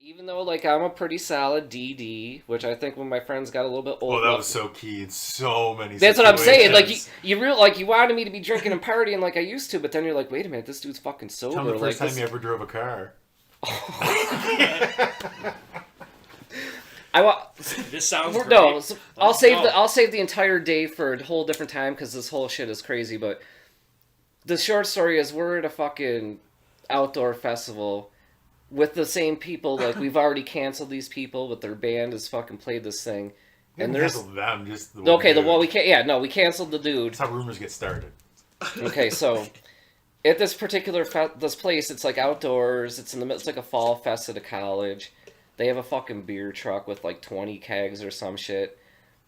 Even though, like, I'm a pretty solid DD, which I think when my friends got a little bit Oh, older. that was so key in so many That's what I'm saying. Like, situations. you wanted me to be drinking and partying like I used to, but then you're like, wait a minute, this dude's fucking sober. Tell me the first like, time you ever drove a car. I want. This sounds great. No, so I'll save go. I'll save the entire day for a whole different time because this whole shit is crazy. But the short story is, we're at a fucking outdoor festival with the same people. Like, we've already canceled these people, but their band has fucking played this thing. And there's them, just the okay. dude. We can't. Yeah, no, we canceled the dude. That's how rumors get started. Okay, so at this particular this place, it's like outdoors. It's in the middle. It's like a fall fest at a college. They have a fucking beer truck with like 20 kegs or some shit.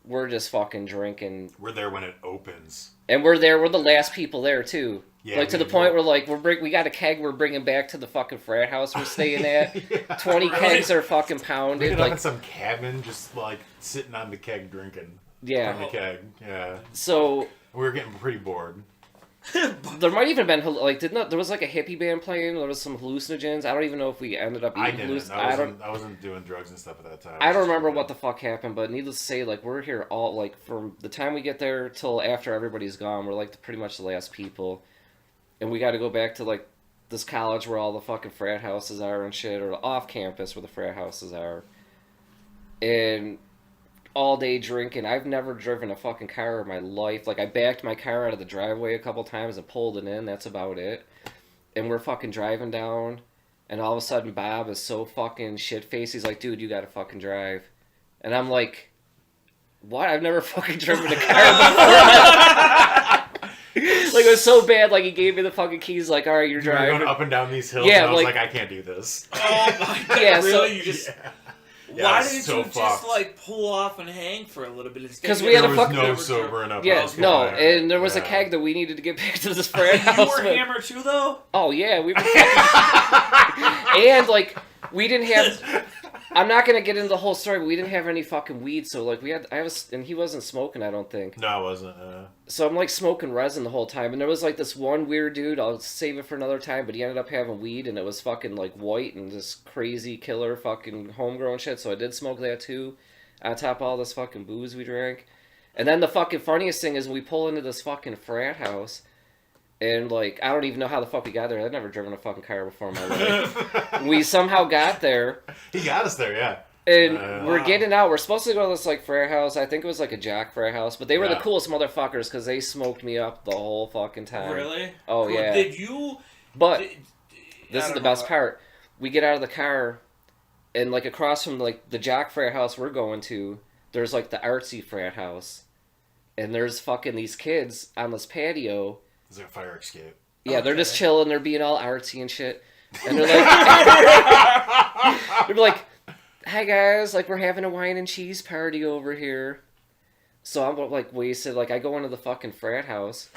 We're just fucking drinking. We're there when it opens. And we're there. We're the last people there too. Yeah, like to the point where like we got a keg we're bringing back to the fucking frat house we're staying at. Yeah. 20 Really? kegs are fucking We pounded. ended up Like in some cabin, just like sitting on the keg drinking. yeah. From the keg, yeah. So We were getting pretty bored. there might even been like there was like a hippie band playing. There was some hallucinogens. I don't even know if we ended up. I eating didn't. I wasn't doing drugs and stuff at that time. I don't remember what the fuck happened, but needless to say, like, we're here all, like, from the time we get there till after everybody's gone, we're, like, pretty much the last people. And we gotta go back to, like, this college where all the fucking frat houses are and shit, or off campus where the frat houses are. And all day drinking. I've never driven a fucking car in my life. Like, I backed my car out of the driveway a couple times and pulled it in. That's about it. And we're fucking driving down. And all of a sudden, Bob is so fucking shit-faced. He's like, dude, you gotta fucking drive. And I'm like, what? I've never fucking driven a car before. Like, it was so bad. Like, he gave me the fucking keys. Like, all right, you're You were driving. going up and down these hills, Yeah, and I was like- like, I can't do this. Oh my god! Yeah, so- really? You just Yeah, why it's didn't so you fucked. just like pull off and hang for a little bit instead? 'Cause You we had There a was fucking- no never sober enough. Yeah, alcohol no, there. and there was a Yeah. keg that we needed to get back to this frat You house were with. hammered too, though. Oh, yeah, we were fucking... And, like, we didn't have... I'm not gonna get into the whole story, but we didn't have any fucking weed, so, like, and he wasn't smoking, I don't think. No, I wasn't. So I'm, like, smoking resin the whole time, and there was, like, this one weird dude, I'll save it for another time, but he ended up having weed, and it was fucking, like, white and this crazy killer fucking homegrown shit, so I did smoke that, too, on top of all this fucking booze we drank. And then the fucking funniest thing is we pull into this fucking frat house, and, like, I don't even know how the fuck we got there. I'd never driven a fucking car before in my life. We somehow got there, He got us there, yeah. and we're Wow. getting out. We're supposed to go to this, like, frat house. I think it was, like, a jock frat house, but they were the Yeah. coolest motherfuckers because they smoked me up the whole fucking time. Really? Oh, yeah. Did you? But did- this I is the don't best know. part. We get out of the car, and, like, across from, like, the jock frat house we're going to, there's, like, the artsy frat house. And there's fucking these kids on this patio. It's like a fire escape. Yeah, they're just Okay. chilling. They're being all artsy and shit. And they're like, they're like, "Hi guys, like we're having a wine and cheese party over here." So I'm like wasted. Like I go into the fucking frat house.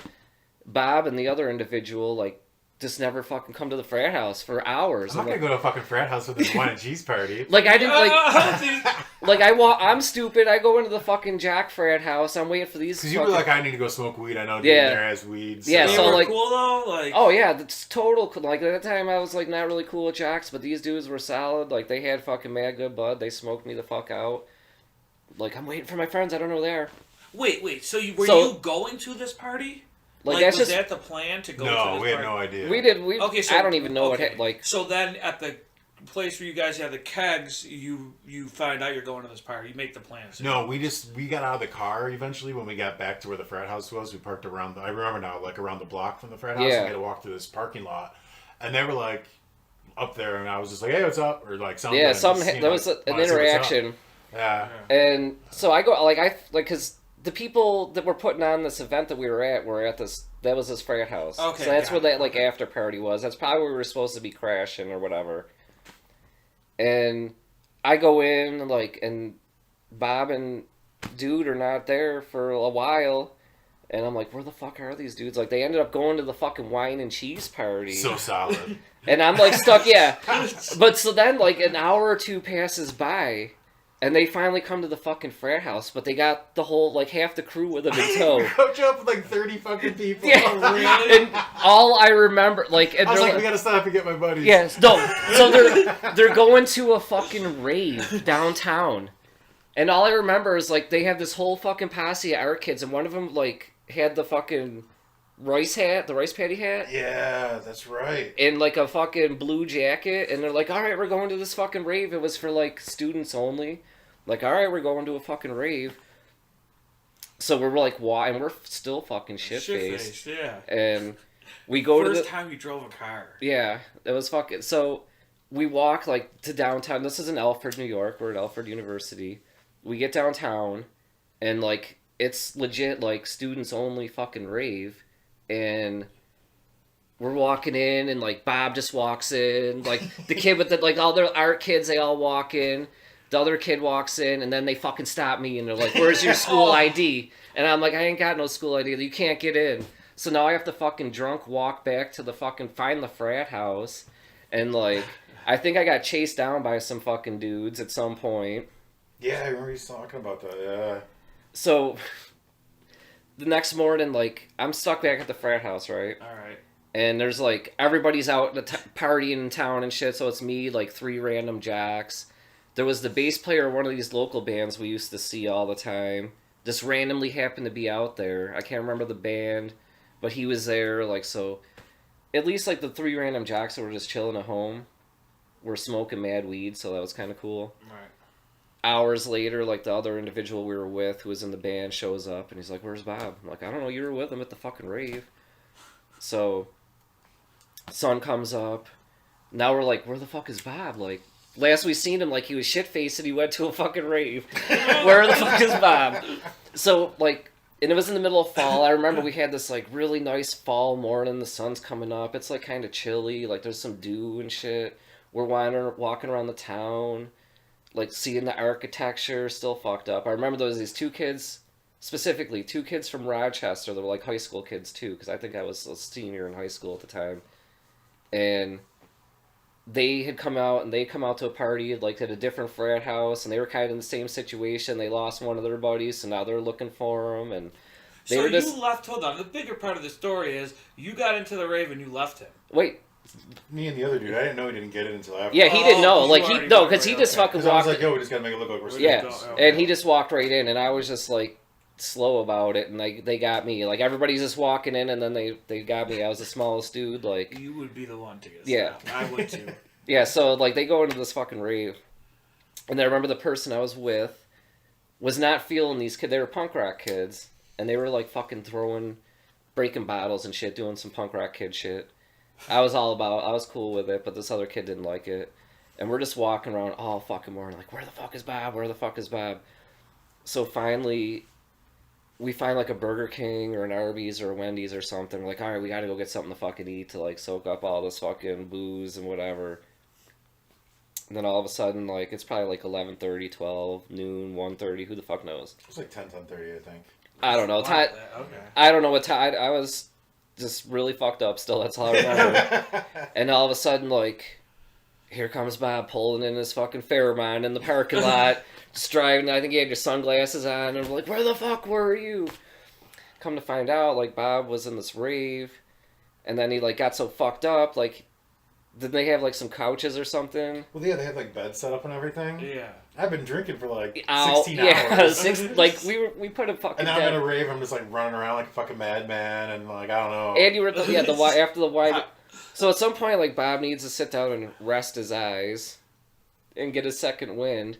Bob and the other individual like just never fucking come to the frat house for hours. I'm not I'm gonna like, go to a fucking frat house with this wine and cheese party. like I didn't Dude, I'm stupid. I go into the fucking jock frat house. I'm waiting for these. Because you were like, I need to go smoke weed. I know dude Yeah. there has weed. So. Yeah, they so, were like- cool though. Like, Oh yeah, that's total. Like at that time, I was like not really cool with jocks, but these dudes were solid. Like they had fucking mad good bud. They smoked me the fuck out. Like I'm waiting for my friends. I don't know there. wait. So were So- you going to this party? Like, Like that's was just that the plan to go to No, this we had party? no idea. we did. We Okay, so I don't even know okay. what like. So then, at the place where you guys have the kegs, you find out you're going to this party. You make the plans. No, we got out of the car eventually when we got back to where the frat house was. We parked around. I remember now, like around the block from the frat house. Yeah. We had to walk through this parking lot, and they were like up there, and I was just like, "Hey, what's up?" Or like something. Yeah, and some just, you there know, was an wanna see what's up. interaction, Yeah. and so I go because the people that were putting on this event that we were at this. That was this frat house. Okay, So that's got where it, that like okay. after party was. That's probably where we were supposed to be crashing or whatever. And I go in like and Bob and dude are not there for a while. And I'm like, where the fuck are these dudes? Like, they ended up going to the fucking wine and cheese party. So solid. And I'm like stuck, yeah. But so then, like, an hour or two passes by, And they finally come to the fucking frat house, but they got the whole, like, half the crew with them in tow. Coach up with like 30 fucking people. Yeah. Oh, really? And all I remember, like... And I was they're like, we gotta stop and get my buddies. Yes, no. So they're going to a fucking rave downtown. And all I remember is, like, they have this whole fucking posse of our kids, and one of them, like, had the fucking the rice paddy hat. Yeah, that's right. In, like, a fucking blue jacket, and they're like, alright, we're going to this fucking rave. It was for, like, students only. Like, alright, we're going to a fucking rave. So we're like, why? And we're still fucking shit-faced. Yeah. And we go to the... First time you drove a car. Yeah, it was fucking... So we walk, like, to downtown. This is in Alfred, New York. We're at Alfred University. We get downtown, and, like, it's legit, like, students-only fucking rave. And we're walking in, and, like, Bob just walks in. Like, the kid with the... Like, all the art kids, they all walk in. The other kid walks in, and then they fucking stop me, and they're like, where's your school ID? And I'm like, I ain't got no school ID. You can't get in. So now I have to fucking drunk walk back to the fucking... Find the frat house. And, like, I think I got chased down by some fucking dudes at some point. Yeah, I remember you talking about that, yeah. So, the next morning, like, I'm stuck back at the frat house, right? Alright. And there's, like, everybody's out partying in town and shit, so it's me, like, 3 random jocks. There was the bass player of one of these local bands we used to see all the time. Just randomly happened to be out there. I can't remember the band, but he was there, like, so... At least, like, the 3 random jocks that were just chilling at home were smoking mad weed, so that was kind of cool. Right. Hours later, like, the other individual we were with who was in the band shows up, and he's like, where's Bob? I'm like, I don't know, you were with him at the fucking rave. So, sun comes up. Now we're like, where the fuck is Bob? Like, last we seen him, like, he was shit-faced and he went to a fucking rave. Where the fuck is Bob? So, like, and it was in the middle of fall. I remember we had this, like, really nice fall morning. The sun's coming up. It's, like, kind of chilly. Like, there's some dew and shit. We're walking around the town. Like, seeing the architecture, still fucked up. I remember there was these 2 kids, specifically 2 kids from Rochester. They were, like, high school kids, too, because I think I was a senior in high school at the time. And they had come out, and they come out to a party, like, at a different frat house, and they were kind of in the same situation. They lost one of their buddies, so now they're looking for them, and they were just... you left, hold on, the bigger part of the story is, you got into the rave and you left him. Wait. Me and the other dude, I didn't know he didn't get it until after. Yeah, he didn't know. Like, because he just fucking I was walked... like, yo, we just gotta make it look like we're Yeah, Okay. and he just walked right in, and I was just, like, slow about it, and they got me. Like, everybody's just walking in, and then they got me. I was the smallest dude, like... You would be the one to get stopped. I would too. Yeah, so, like, they go into this fucking rave, and I remember the person I was with was not feeling these kids. They were punk rock kids, and they were, like, fucking breaking bottles and shit, doing some punk rock kid shit. I was cool with it, but this other kid didn't like it. And we're just walking around all fucking morning, like, where the fuck is Bob? Where the fuck is Bob? So finally, we find, like, a Burger King or an Arby's or a Wendy's or something. We're like, alright, we gotta go get something to fucking eat to, like, soak up all this fucking booze and whatever. And then all of a sudden, like, it's probably, like, 11:30, 12, noon, 1:30, who the fuck knows? It was like 10:30, I think. I don't know. Okay. I don't know what time. I was just really fucked up still, that's all I remember. And all of a sudden, like, here comes Bob pulling in his fucking Fairmont in the parking lot, just driving. I think he had your sunglasses on, and I'm like, where the fuck were you? Come to find out, like, Bob was in this rave, and then he, like, got so fucked up, like, didn't they have, like, some couches or something? Well, yeah, they had, like, beds set up and everything. Yeah. I've been drinking for, like, 16 hours. Like, we put a fucking... And now I'm at a rave, I'm just, like, running around like a fucking madman, and, like, I don't know. And you were, after the wine... So at some point, like, Bob needs to sit down and rest his eyes and get a second wind.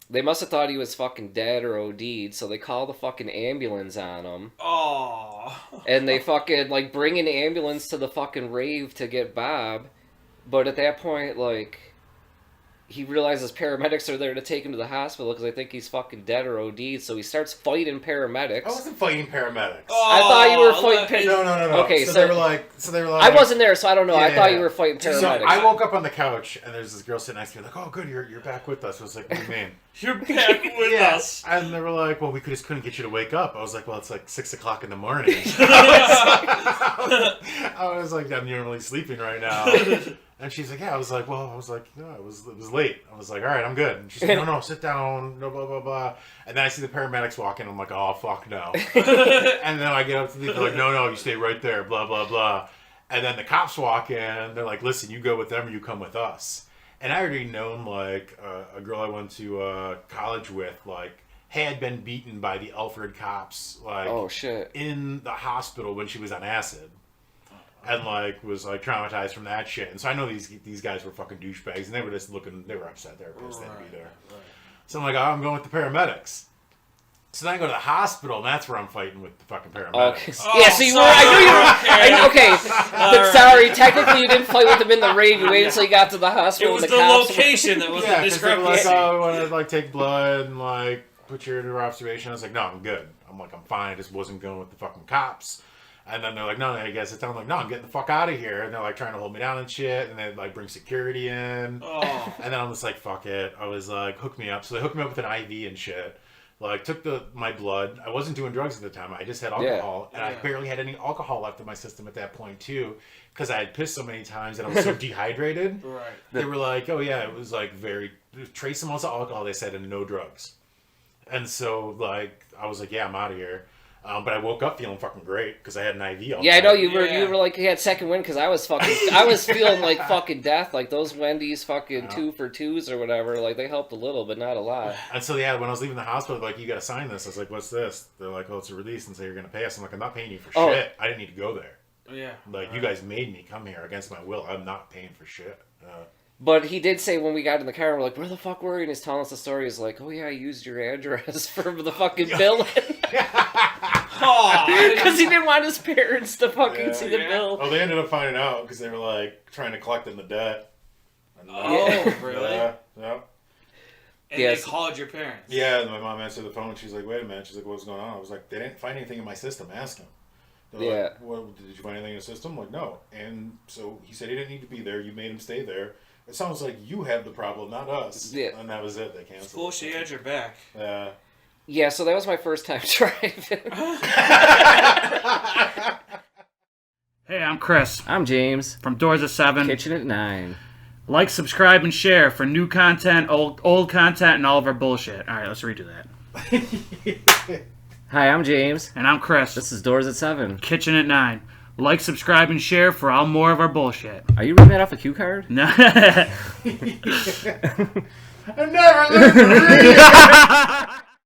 They must have thought he was fucking dead or OD'd, so they call the fucking ambulance on him. Oh. And they fucking, like, bring an ambulance to the fucking rave to get Bob. But at that point, like, he realizes paramedics are there to take him to the hospital because I think he's fucking dead or OD'd, so he starts fighting paramedics. I wasn't fighting paramedics. Oh, I thought you were fighting paramedics. No. Okay, so they were like... I wasn't there, so I don't know. Yeah, I thought you were fighting paramedics. So I woke up on the couch, and there's this girl sitting next to me, like, oh, good, you're back with us. I was like, what do you mean? You're back with us. And they were like, well, we just couldn't get you to wake up. I was like, well, it's like 6 o'clock in the morning. I was like, I'm normally sleeping right now. And she's like, yeah. I was like, no, it was late. I was like, all right, I'm good. And she's like, no, sit down, no, blah, blah, blah. And then I see the paramedics walk in. I'm like, oh, fuck no. And then I get up to them. They're like, no, you stay right there, blah, blah, blah. And then the cops walk in. They're like, listen, you go with them or you come with us. And I already known, like, a girl I went to college with, like, had been beaten by the Alfred cops, like, oh, shit. in the hospital when she was on acid. And, like, was, like, traumatized from that shit. And so I know these guys were fucking douchebags, and they were just they were upset. They were pissed they had to be there. Right. So I'm like, oh, I'm going with the paramedics. So then I go to the hospital, and that's where I'm fighting with the fucking paramedics. Okay. Yeah, so you were, I knew you were, okay. But sorry, technically you didn't fight with them in the rave. You waited until you got to the hospital. It was and the location that was the they were discrepancy. like, oh, we want to, like, take blood and, like, put you under observation. I was like, no, I'm good. I'm like, I'm fine. I just wasn't going with the fucking cops. And then they're like, no, I guess it's down. I'm like, no, I'm getting the fuck out of here. And they're like trying to hold me down and shit. And they like bring security in. Oh. And then I'm just like, fuck it. I was like, hook me up. So they hooked me up with an IV and shit. Like, took my blood. I wasn't doing drugs at the time. I just had alcohol. Yeah. And I barely had any alcohol left in my system at that point, too. Because I had pissed so many times and I was so dehydrated. Right. They were like, oh, yeah, it was like trace amounts of alcohol, they said, and no drugs. And so, like, I was like, yeah, I'm out of here. But I woke up feeling fucking great because I had an IV all Yeah, I know you night. were like you had second wind because I was feeling like fucking death. Like those Wendy's fucking 2 for 2s or whatever. Like they helped a little, but not a lot. And so yeah, when I was leaving the hospital, like, you got to sign this. I was like, what's this? They're like, oh, it's a release, and so you're gonna pay us. I'm like, I'm not paying you for shit. I didn't need to go there. Yeah. Like you guys made me come here against my will. I'm not paying for shit. But he did say when we got in the car, we're like, where the fuck were you? And he's telling us the story. He's like, oh yeah, I used your address for the fucking bill. Because he didn't want his parents to fucking see the bill. Oh, they ended up finding out because they were like trying to collect them the debt. And, really? Yeah. And they called your parents. Yeah, and my mom answered the phone. She's like, wait a minute. She's like, what's going on? I was like, they didn't find anything in my system. Ask them. They're like, well, did you find anything in the system? I'm like, no. And so he said he didn't need to be there. You made him stay there. It sounds like you have the problem, not us. Yeah. And that was it. They canceled. Cool, she had your back. Yeah, so that was my first time driving. Hey, I'm Chris. I'm James. From Doors of 7. Kitchen at 9. Like, subscribe, and share for new content, old content, and all of our bullshit. All right, let's redo that. Hi, I'm James. And I'm Chris. This is Doors at 7. Kitchen at 9. Like, subscribe, and share for all more of our bullshit. Are you reading that off a cue card? No. I never learned to read.